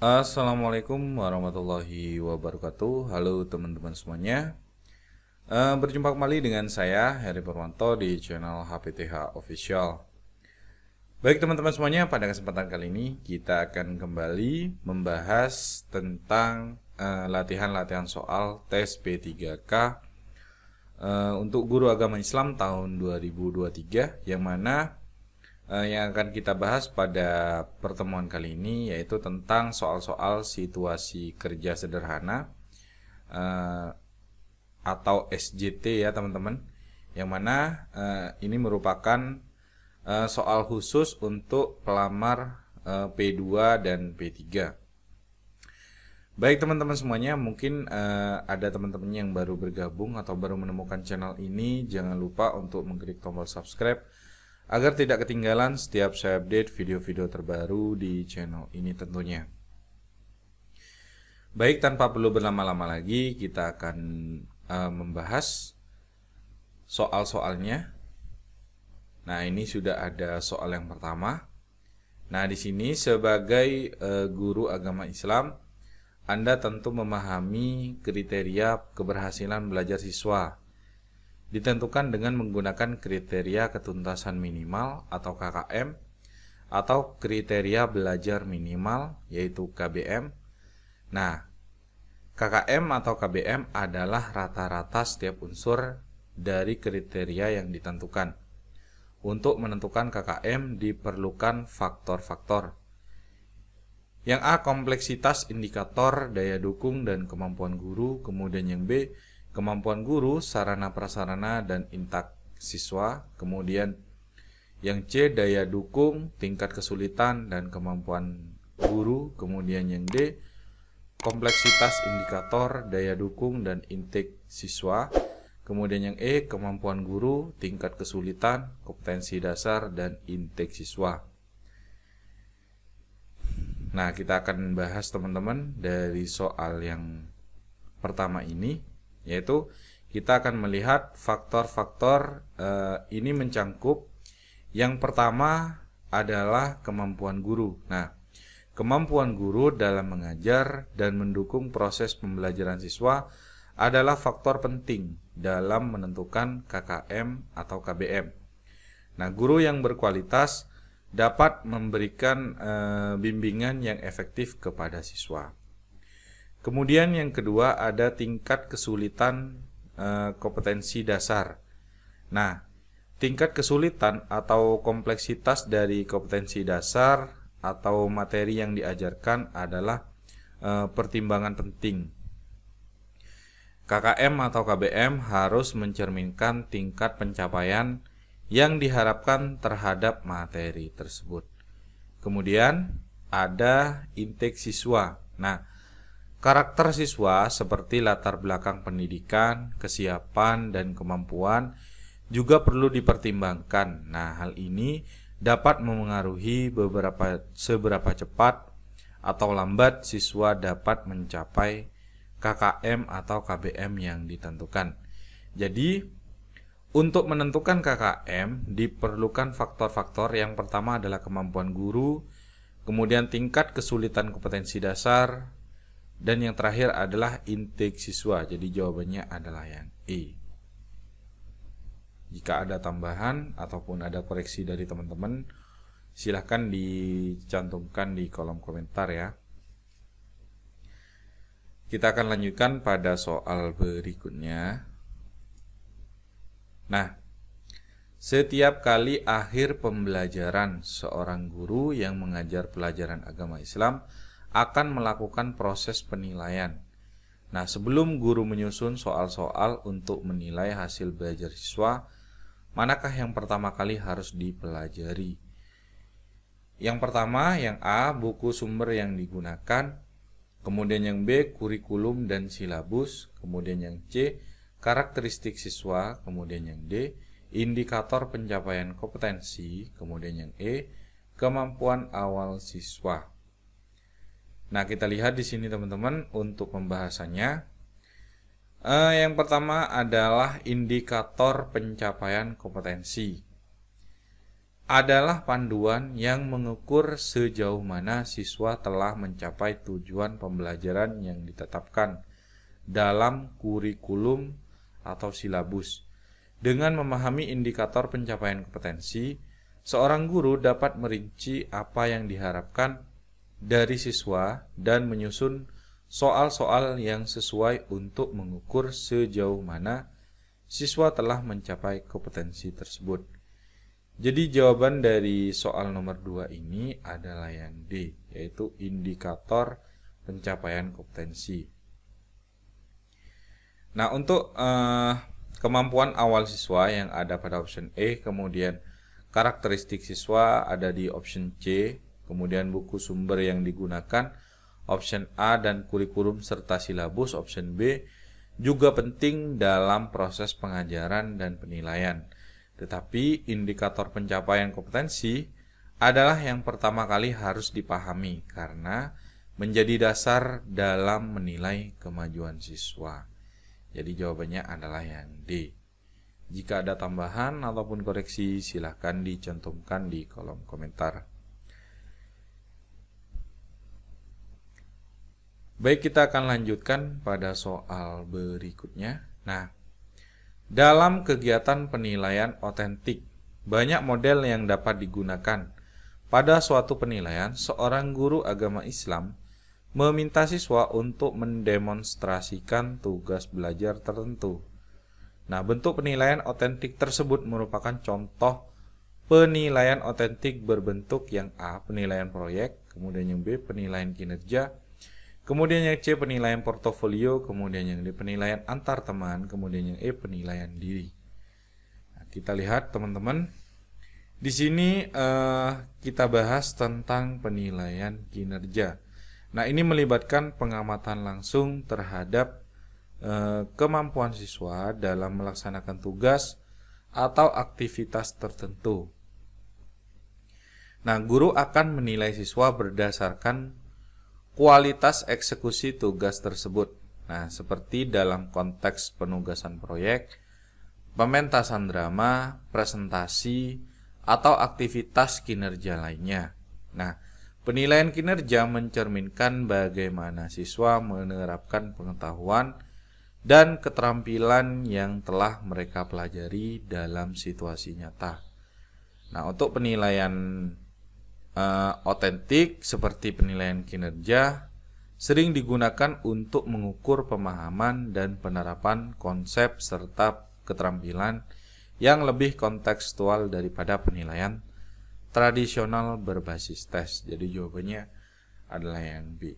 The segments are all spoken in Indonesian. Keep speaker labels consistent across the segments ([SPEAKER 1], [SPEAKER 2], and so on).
[SPEAKER 1] Assalamualaikum warahmatullahi wabarakatuh. Halo teman-teman semuanya. Berjumpa kembali dengan saya Heri Purwanto di channel HPTH Official. Baik teman-teman semuanya, pada kesempatan kali ini kita akan kembali membahas tentang latihan-latihan soal tes P3K untuk guru agama Islam tahun 2023, yang mana yang akan kita bahas pada pertemuan kali ini yaitu tentang soal-soal situasi kerja sederhana atau SJT ya teman-teman, yang mana ini merupakan soal khusus untuk pelamar P2 dan P3. Baik teman-teman semuanya, mungkin ada teman-teman yang baru bergabung atau baru menemukan channel ini. Jangan lupa untuk mengklik tombol subscribe agar tidak ketinggalan setiap saya update video-video terbaru di channel ini tentunya. Baik, tanpa perlu berlama-lama lagi, kita akan membahas soal-soalnya. Nah, ini sudah ada soal yang pertama. Nah, di sini sebagai guru agama Islam, Anda tentu memahami kriteria keberhasilan belajar siswa. Ditentukan dengan menggunakan kriteria ketuntasan minimal atau KKM, atau kriteria belajar minimal yaitu KBM. Nah, KKM atau KBM adalah rata-rata setiap unsur dari kriteria yang ditentukan. Untuk menentukan KKM diperlukan faktor-faktor. Yang A, kompleksitas indikator, daya dukung dan kemampuan guru. Kemudian yang B, kemampuan guru, sarana prasarana dan intak siswa. Kemudian yang C, daya dukung, tingkat kesulitan dan kemampuan guru. Kemudian yang D, kompleksitas indikator, daya dukung dan intik siswa. Kemudian yang E, kemampuan guru, tingkat kesulitan, kompetensi dasar dan intik siswa. Nah, kita akan bahas teman-teman dari soal yang pertama ini, yaitu kita akan melihat faktor-faktor ini mencangkup. Yang pertama adalah kemampuan guru. Nah, kemampuan guru dalam mengajar dan mendukung proses pembelajaran siswa adalah faktor penting dalam menentukan KKM atau KBM. Nah, guru yang berkualitas dapat memberikan bimbingan yang efektif kepada siswa. Kemudian yang kedua ada tingkat kesulitan kompetensi dasar. Nah, tingkat kesulitan atau kompleksitas dari kompetensi dasar atau materi yang diajarkan adalah pertimbangan penting. KKM atau KBM harus mencerminkan tingkat pencapaian yang diharapkan terhadap materi tersebut. Kemudian ada intake siswa. Nah, karakter siswa seperti latar belakang pendidikan, kesiapan, dan kemampuan juga perlu dipertimbangkan. Nah, hal ini dapat memengaruhi seberapa cepat atau lambat siswa dapat mencapai KKM atau KBM yang ditentukan. Jadi, untuk menentukan KKM diperlukan faktor-faktor. Yang pertama adalah kemampuan guru, kemudian tingkat kesulitan kompetensi dasar, dan yang terakhir adalah intake siswa. Jadi jawabannya adalah yang E. Jika ada tambahan ataupun ada koreksi dari teman-teman, silahkan dicantumkan di kolom komentar ya. Kita akan lanjutkan pada soal berikutnya. Nah, setiap kali akhir pembelajaran, seorang guru yang mengajar pelajaran agama Islam akan melakukan proses penilaian. Nah, sebelum guru menyusun soal-soal untuk menilai hasil belajar siswa, manakah yang pertama kali harus dipelajari? Yang pertama, yang A, buku sumber yang digunakan. Kemudian yang B, kurikulum dan silabus. Kemudian yang C, karakteristik siswa. Kemudian yang D, indikator pencapaian kompetensi. Kemudian yang E, kemampuan awal siswa. Nah, kita lihat di sini teman-teman untuk pembahasannya. Yang pertama adalah indikator pencapaian kompetensi. adalah panduan yang mengukur sejauh mana siswa telah mencapai tujuan pembelajaran yang ditetapkan dalam kurikulum atau silabus. Dengan memahami indikator pencapaian kompetensi, seorang guru dapat merinci apa yang diharapkan dari siswa dan menyusun soal-soal yang sesuai untuk mengukur sejauh mana siswa telah mencapai kompetensi tersebut. Jadi jawaban dari soal nomor 2 ini adalah yang D, yaitu indikator pencapaian kompetensi. Nah, untuk kemampuan awal siswa yang ada pada option E, kemudian karakteristik siswa ada di option C, kemudian buku sumber yang digunakan option A, dan kurikulum serta silabus option B juga penting dalam proses pengajaran dan penilaian. Tetapi indikator pencapaian kompetensi adalah yang pertama kali harus dipahami karena menjadi dasar dalam menilai kemajuan siswa. Jadi jawabannya adalah yang D. Jika ada tambahan ataupun koreksi, silahkan dicantumkan di kolom komentar. Baik, kita akan lanjutkan pada soal berikutnya. Nah, dalam kegiatan penilaian otentik, banyak model yang dapat digunakan. Pada suatu penilaian, seorang guru agama Islam meminta siswa untuk mendemonstrasikan tugas belajar tertentu. Nah, bentuk penilaian otentik tersebut merupakan contoh penilaian otentik berbentuk yang A, penilaian proyek, kemudian yang B, penilaian kinerja, kemudian yang C, penilaian portofolio, kemudian yang D, penilaian antar teman, kemudian yang E, penilaian diri. Nah, kita lihat teman-teman, di sini kita bahas tentang penilaian kinerja. Nah, ini melibatkan pengamatan langsung terhadap kemampuan siswa dalam melaksanakan tugas atau aktivitas tertentu. Nah, guru akan menilai siswa berdasarkan kualitas eksekusi tugas tersebut. Nah, seperti dalam konteks penugasan proyek, pementasan drama, presentasi, atau aktivitas kinerja lainnya. Nah, penilaian kinerja mencerminkan bagaimana siswa menerapkan pengetahuan dan keterampilan yang telah mereka pelajari dalam situasi nyata. Nah, untuk penilaian otentik seperti penilaian kinerja sering digunakan untuk mengukur pemahaman dan penerapan konsep serta keterampilan yang lebih kontekstual daripada penilaian tradisional berbasis tes. Jadi jawabannya adalah yang B.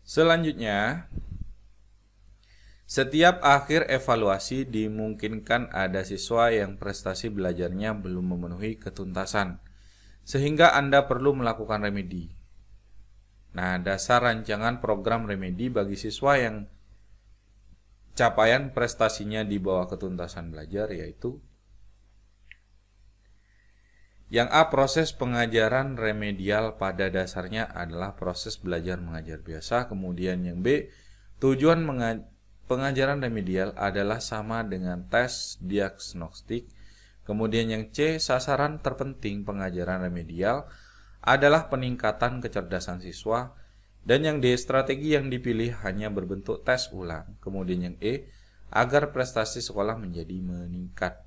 [SPEAKER 1] Selanjutnya, setiap akhir evaluasi dimungkinkan ada siswa yang prestasi belajarnya belum memenuhi ketuntasan, sehingga Anda perlu melakukan remedi. Nah, dasar rancangan program remedi bagi siswa yang capaian prestasinya di bawah ketuntasan belajar yaitu yang A, proses pengajaran remedial pada dasarnya adalah proses belajar mengajar biasa. Kemudian yang B, tujuan pengajaran remedial adalah sama dengan tes diagnostik. Kemudian yang C, sasaran terpenting pengajaran remedial adalah peningkatan kecerdasan siswa. Dan yang D, strategi yang dipilih hanya berbentuk tes ulang. Kemudian yang E, agar prestasi sekolah menjadi meningkat.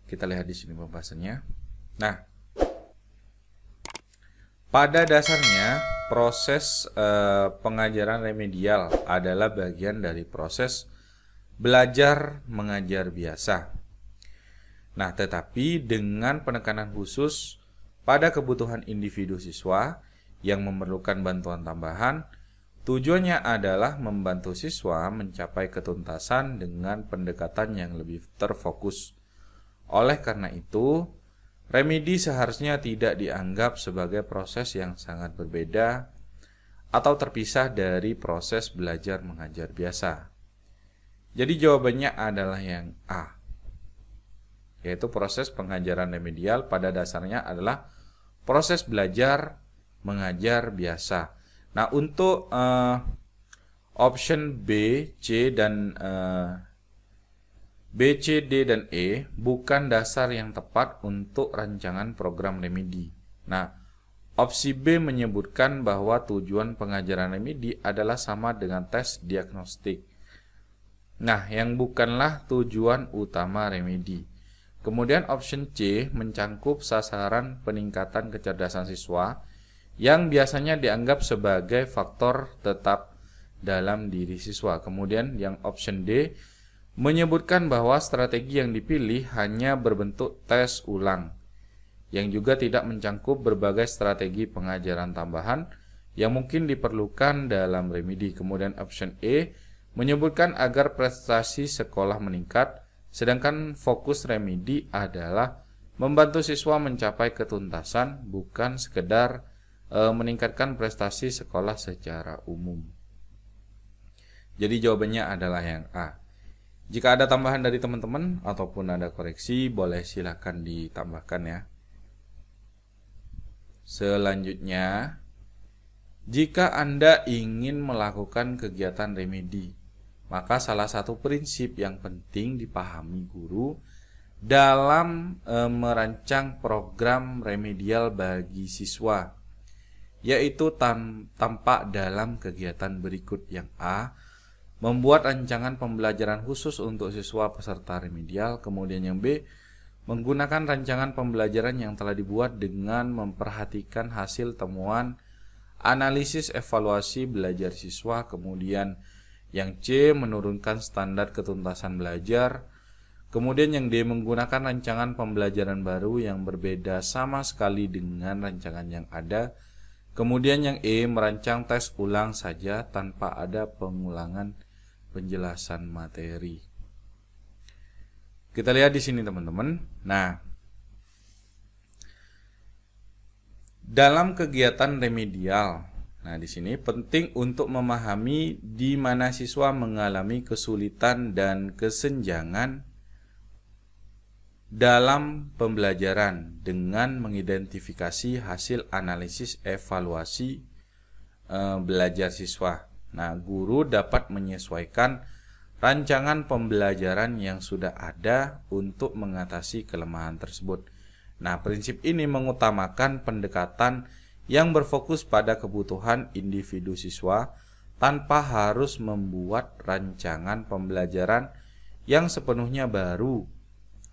[SPEAKER 1] Kita lihat di sini pembahasannya. Nah, pada dasarnya proses pengajaran remedial adalah bagian dari proses belajar mengajar biasa. Nah, tetapi dengan penekanan khusus pada kebutuhan individu siswa yang memerlukan bantuan tambahan, tujuannya adalah membantu siswa mencapai ketuntasan dengan pendekatan yang lebih terfokus. Oleh karena itu, remedi seharusnya tidak dianggap sebagai proses yang sangat berbeda atau terpisah dari proses belajar mengajar biasa. Jadi jawabannya adalah yang A, yaitu proses pengajaran remedial pada dasarnya adalah proses belajar mengajar biasa. Nah, untuk option B, C, dan B, C, D, dan E bukan dasar yang tepat untuk rancangan program remedi. Nah, opsi B menyebutkan bahwa tujuan pengajaran remedi adalah sama dengan tes diagnostik. Nah, yang bukanlah tujuan utama remedi. Kemudian option C mencangkup sasaran peningkatan kecerdasan siswa yang biasanya dianggap sebagai faktor tetap dalam diri siswa. Kemudian yang option D menyebutkan bahwa strategi yang dipilih hanya berbentuk tes ulang, yang juga tidak mencangkup berbagai strategi pengajaran tambahan yang mungkin diperlukan dalam remedi. Kemudian option E menyebutkan agar prestasi sekolah meningkat, sedangkan fokus remedi adalah membantu siswa mencapai ketuntasan, bukan sekedar meningkatkan prestasi sekolah secara umum. Jadi jawabannya adalah yang A. Jika ada tambahan dari teman-teman ataupun ada koreksi, boleh silakan ditambahkan ya. Selanjutnya, jika Anda ingin melakukan kegiatan remedi, maka salah satu prinsip yang penting dipahami guru dalam merancang program remedial bagi siswa, yaitu tampak dalam kegiatan berikut. Yang A, membuat rancangan pembelajaran khusus untuk siswa peserta remedial. Kemudian yang B, menggunakan rancangan pembelajaran yang telah dibuat dengan memperhatikan hasil temuan analisis evaluasi belajar siswa. Kemudian yang C, menurunkan standar ketuntasan belajar. Kemudian yang D, menggunakan rancangan pembelajaran baru yang berbeda sama sekali dengan rancangan yang ada. Kemudian yang E, merancang tes ulang saja tanpa ada pengulangan penjelasan materi. Kita lihat di sini teman-teman. Nah, dalam kegiatan remedial, nah di sini penting untuk memahami di mana siswa mengalami kesulitan dan kesenjangan dalam pembelajaran dengan mengidentifikasi hasil analisis evaluasi belajar siswa. Nah, guru dapat menyesuaikan rancangan pembelajaran yang sudah ada untuk mengatasi kelemahan tersebut. Nah, prinsip ini mengutamakan pendekatan yang berfokus pada kebutuhan individu siswa tanpa harus membuat rancangan pembelajaran yang sepenuhnya baru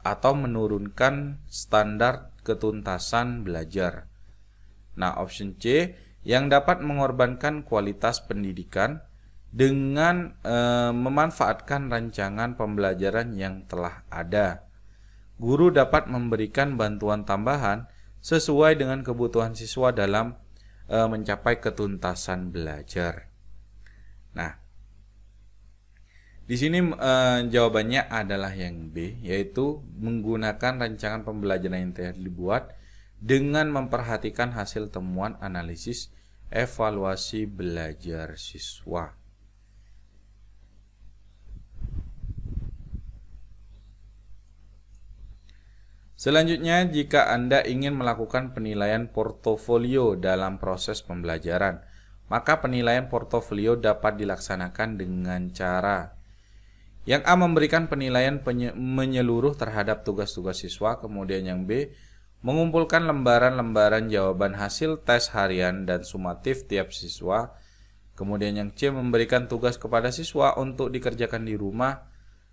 [SPEAKER 1] atau menurunkan standar ketuntasan belajar. Nah, option C, yang dapat mengorbankan kualitas pendidikan dengan memanfaatkan rancangan pembelajaran yang telah ada. Guru dapat memberikan bantuan tambahan sesuai dengan kebutuhan siswa dalam mencapai ketuntasan belajar. Nah, di sini jawabannya adalah yang B, yaitu menggunakan rancangan pembelajaran yang telah dibuat dengan memperhatikan hasil temuan analisis evaluasi belajar siswa. Selanjutnya, jika Anda ingin melakukan penilaian portofolio dalam proses pembelajaran, maka penilaian portofolio dapat dilaksanakan dengan cara yang A, memberikan penilaian menyeluruh terhadap tugas-tugas siswa. Kemudian yang B, mengumpulkan lembaran-lembaran jawaban hasil tes harian dan sumatif tiap siswa. Kemudian yang C, memberikan tugas kepada siswa untuk dikerjakan di rumah.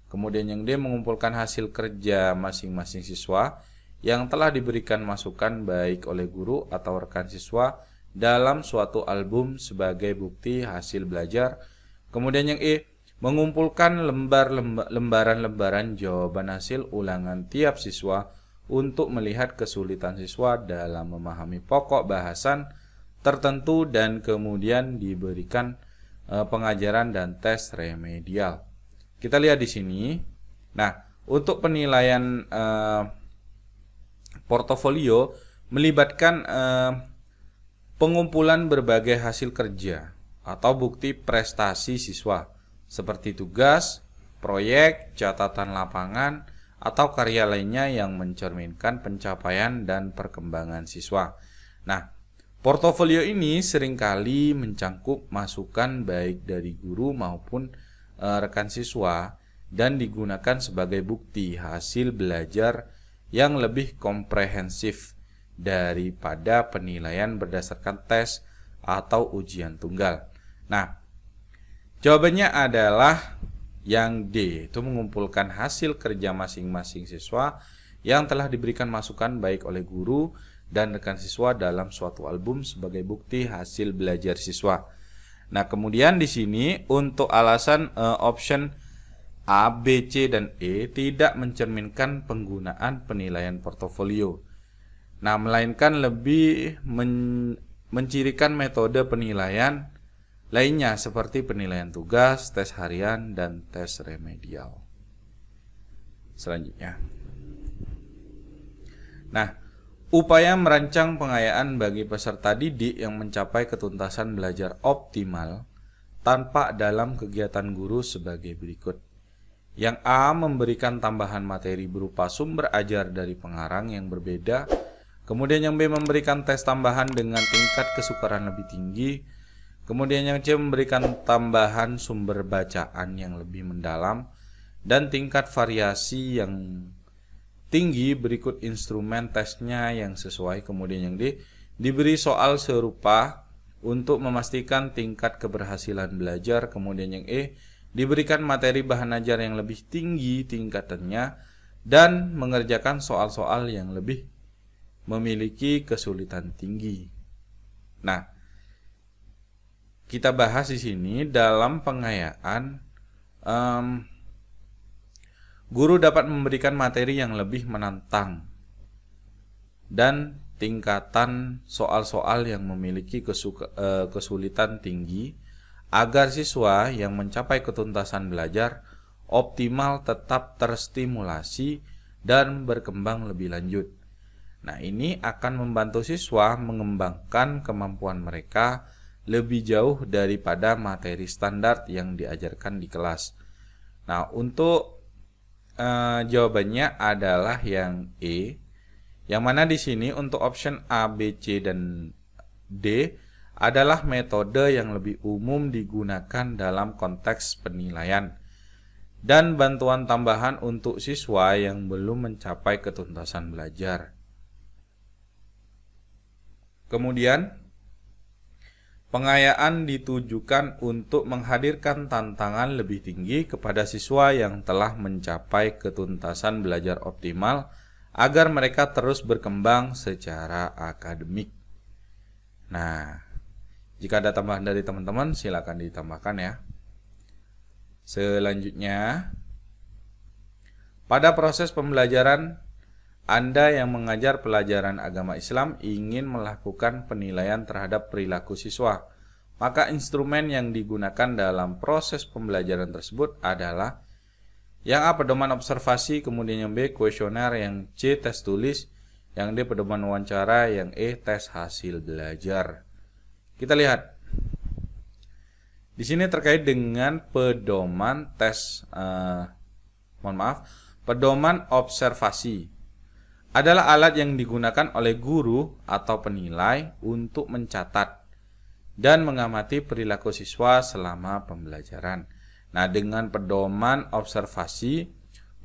[SPEAKER 1] Kemudian yang D, mengumpulkan hasil kerja masing-masing siswa yang telah diberikan masukan baik oleh guru atau rekan siswa dalam suatu album sebagai bukti hasil belajar. Kemudian yang E, mengumpulkan lembaran-lembaran jawaban hasil ulangan tiap siswa untuk melihat kesulitan siswa dalam memahami pokok bahasan tertentu dan kemudian diberikan pengajaran dan tes remedial. Kita lihat di sini. Nah, untuk penilaian portofolio melibatkan pengumpulan berbagai hasil kerja atau bukti prestasi siswa seperti tugas, proyek, catatan lapangan, atau karya lainnya yang mencerminkan pencapaian dan perkembangan siswa. Nah, portofolio ini seringkali mencangkup masukan baik dari guru maupun rekan siswa dan digunakan sebagai bukti hasil belajar yang lebih komprehensif daripada penilaian berdasarkan tes atau ujian tunggal. Nah, jawabannya adalah yang D, itu mengumpulkan hasil kerja masing-masing siswa yang telah diberikan masukan baik oleh guru dan rekan siswa dalam suatu album sebagai bukti hasil belajar siswa. Nah, kemudian di sini untuk alasan option A, B, C, dan E tidak mencerminkan penggunaan penilaian portofolio. Nah, melainkan lebih mencirikan metode penilaian lainnya seperti penilaian tugas, tes harian, dan tes remedial. Selanjutnya. Nah, upaya merancang pengayaan bagi peserta didik yang mencapai ketuntasan belajar optimal tampak dalam kegiatan guru sebagai berikut. Yang A, memberikan tambahan materi berupa sumber ajar dari pengarang yang berbeda. Kemudian yang B, memberikan tes tambahan dengan tingkat kesukaran lebih tinggi. Kemudian yang C, memberikan tambahan sumber bacaan yang lebih mendalam dan tingkat variasi yang tinggi berikut instrumen tesnya yang sesuai. Kemudian yang D, diberi soal serupa untuk memastikan tingkat keberhasilan belajar. Kemudian yang E, diberikan materi bahan ajar yang lebih tinggi tingkatannya dan mengerjakan soal-soal yang lebih memiliki kesulitan tinggi. Nah, kita bahas di sini dalam pengayaan guru dapat memberikan materi yang lebih menantang dan tingkatan soal-soal yang memiliki kesulitan tinggi agar siswa yang mencapai ketuntasan belajar optimal tetap terstimulasi dan berkembang lebih lanjut. Nah, ini akan membantu siswa mengembangkan kemampuan mereka lebih jauh daripada materi standar yang diajarkan di kelas. Nah, untuk jawabannya adalah yang E, yang mana di sini untuk option A, B, C, dan D adalah metode yang lebih umum digunakan dalam konteks penilaian dan bantuan tambahan untuk siswa yang belum mencapai ketuntasan belajar. Kemudian, pengayaan ditujukan untuk menghadirkan tantangan lebih tinggi kepada siswa yang telah mencapai ketuntasan belajar optimal agar mereka terus berkembang secara akademik. Nah, jika ada tambahan dari teman-teman, silakan ditambahkan ya. Selanjutnya, pada proses pembelajaran, Anda yang mengajar pelajaran agama Islam ingin melakukan penilaian terhadap perilaku siswa. Maka instrumen yang digunakan dalam proses pembelajaran tersebut adalah yang A, pedoman observasi, kemudian yang B, kuesioner, yang C, tes tulis, yang D, pedoman wawancara, yang E, tes hasil belajar. Kita lihat di sini terkait dengan pedoman pedoman observasi adalah alat yang digunakan oleh guru atau penilai untuk mencatat dan mengamati perilaku siswa selama pembelajaran. Nah, dengan pedoman observasi,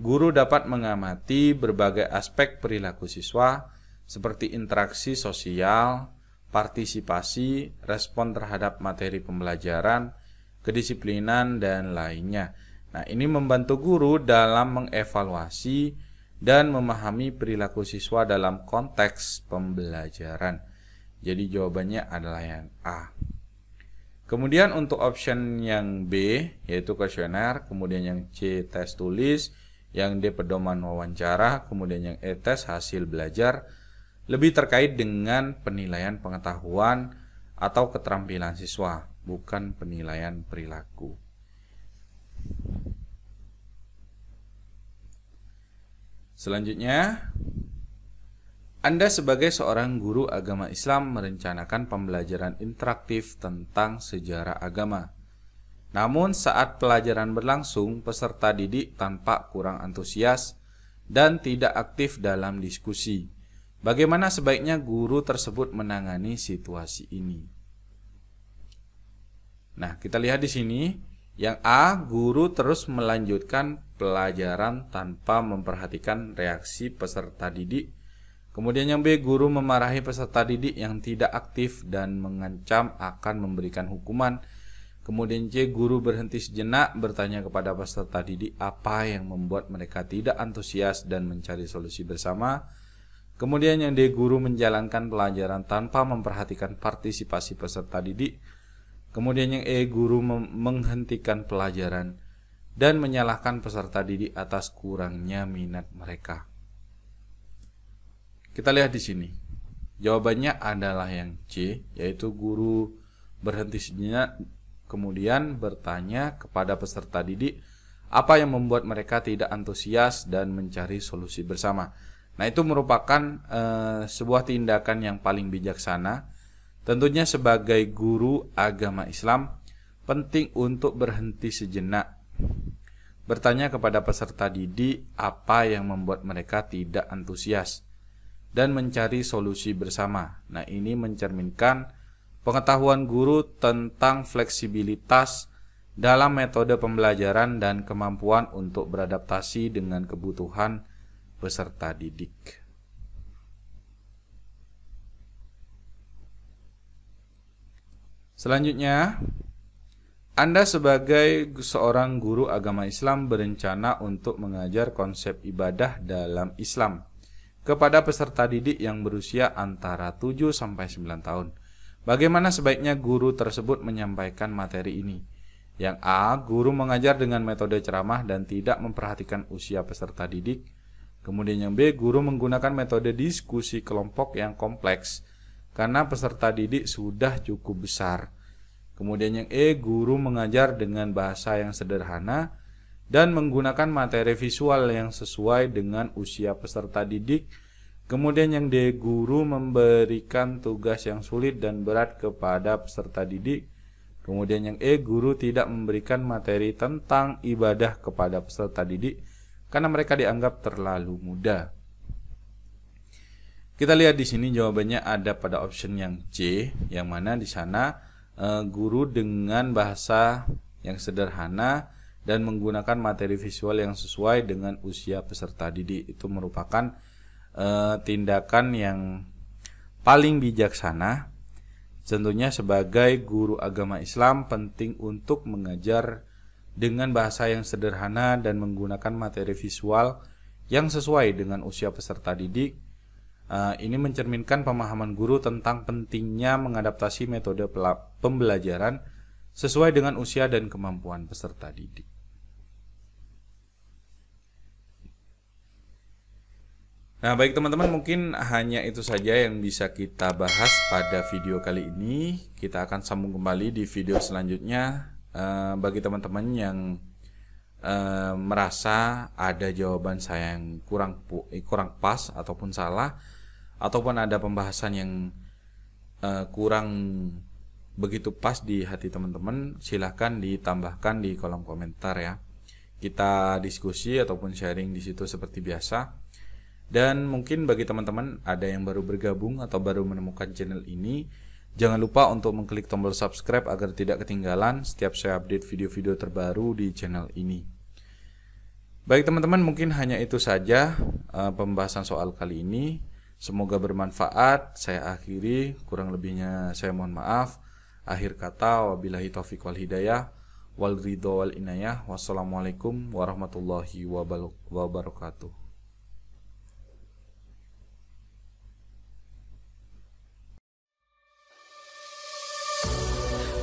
[SPEAKER 1] guru dapat mengamati berbagai aspek perilaku siswa seperti interaksi sosial, partisipasi, respon terhadap materi pembelajaran, kedisiplinan, dan lainnya. Nah, ini membantu guru dalam mengevaluasi dan memahami perilaku siswa dalam konteks pembelajaran. Jadi jawabannya adalah yang A. Kemudian untuk option yang B, yaitu kuesioner, kemudian yang C, tes tulis, yang D, pedoman wawancara, kemudian yang E, tes hasil belajar, lebih terkait dengan penilaian pengetahuan atau keterampilan siswa, bukan penilaian perilaku. Selanjutnya, Anda sebagai seorang guru agama Islam merencanakan pembelajaran interaktif tentang sejarah agama. Namun saat pelajaran berlangsung, peserta didik tampak kurang antusias dan tidak aktif dalam diskusi. Bagaimana sebaiknya guru tersebut menangani situasi ini? Nah, kita lihat di sini, yang A, guru terus melanjutkan pelajaran tanpa memperhatikan reaksi peserta didik. Kemudian yang B, guru memarahi peserta didik yang tidak aktif dan mengancam akan memberikan hukuman. Kemudian C, guru berhenti sejenak bertanya kepada peserta didik apa yang membuat mereka tidak antusias dan mencari solusi bersama. Kemudian yang D, guru menjalankan pelajaran tanpa memperhatikan partisipasi peserta didik. Kemudian yang E, guru menghentikan pelajaran dan menyalahkan peserta didik atas kurangnya minat mereka. Kita lihat di sini. Jawabannya adalah yang C, yaitu guru berhenti sejenak kemudian bertanya kepada peserta didik apa yang membuat mereka tidak antusias dan mencari solusi bersama. Nah, itu merupakan sebuah tindakan yang paling bijaksana. Tentunya sebagai guru agama Islam penting untuk berhenti sejenak, bertanya kepada peserta didik apa yang membuat mereka tidak antusias dan mencari solusi bersama. Nah, ini mencerminkan pengetahuan guru tentang fleksibilitas dalam metode pembelajaran dan kemampuan untuk beradaptasi dengan kebutuhan peserta didik. Selanjutnya, Anda sebagai seorang guru agama Islam berencana untuk mengajar konsep ibadah dalam Islam kepada peserta didik yang berusia antara 7 sampai 9 tahun. Bagaimana sebaiknya guru tersebut menyampaikan materi ini? Yang A, guru mengajar dengan metode ceramah dan tidak memperhatikan usia peserta didik. Kemudian yang B, guru menggunakan metode diskusi kelompok yang kompleks karena peserta didik sudah cukup besar. Kemudian yang E, guru mengajar dengan bahasa yang sederhana dan menggunakan materi visual yang sesuai dengan usia peserta didik. Kemudian yang D, guru memberikan tugas yang sulit dan berat kepada peserta didik. Kemudian yang E, guru tidak memberikan materi tentang ibadah kepada peserta didik karena mereka dianggap terlalu muda. Kita lihat di sini jawabannya ada pada option yang C, yang mana di sana guru dengan bahasa yang sederhana dan menggunakan materi visual yang sesuai dengan usia peserta didik. Itu merupakan tindakan yang paling bijaksana. Tentunya sebagai guru agama Islam penting untuk mengajar dengan bahasa yang sederhana dan menggunakan materi visual yang sesuai dengan usia peserta didik. Ini mencerminkan pemahaman guru tentang pentingnya mengadaptasi metode pembelajaran sesuai dengan usia dan kemampuan peserta didik. Nah, baik teman-teman, mungkin hanya itu saja yang bisa kita bahas pada video kali ini. Kita akan sambung kembali di video selanjutnya. Bagi teman-teman yang merasa ada jawaban saya yang kurang pas ataupun salah, ataupun ada pembahasan yang kurang begitu pas di hati teman-teman, silahkan ditambahkan di kolom komentar ya. Kita diskusi ataupun sharing di situ seperti biasa. Dan mungkin bagi teman-teman ada yang baru bergabung atau baru menemukan channel ini, jangan lupa untuk mengklik tombol subscribe agar tidak ketinggalan setiap saya update video-video terbaru di channel ini. Baik teman-teman, mungkin hanya itu saja pembahasan soal kali ini. Semoga bermanfaat. Saya akhiri, kurang lebihnya saya mohon maaf. Akhir kata, wabillahi taufiq wal hidayah, wal ridho wal inayah. Wassalamualaikum warahmatullahi wabarakatuh.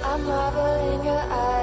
[SPEAKER 2] I marvel in your eyes.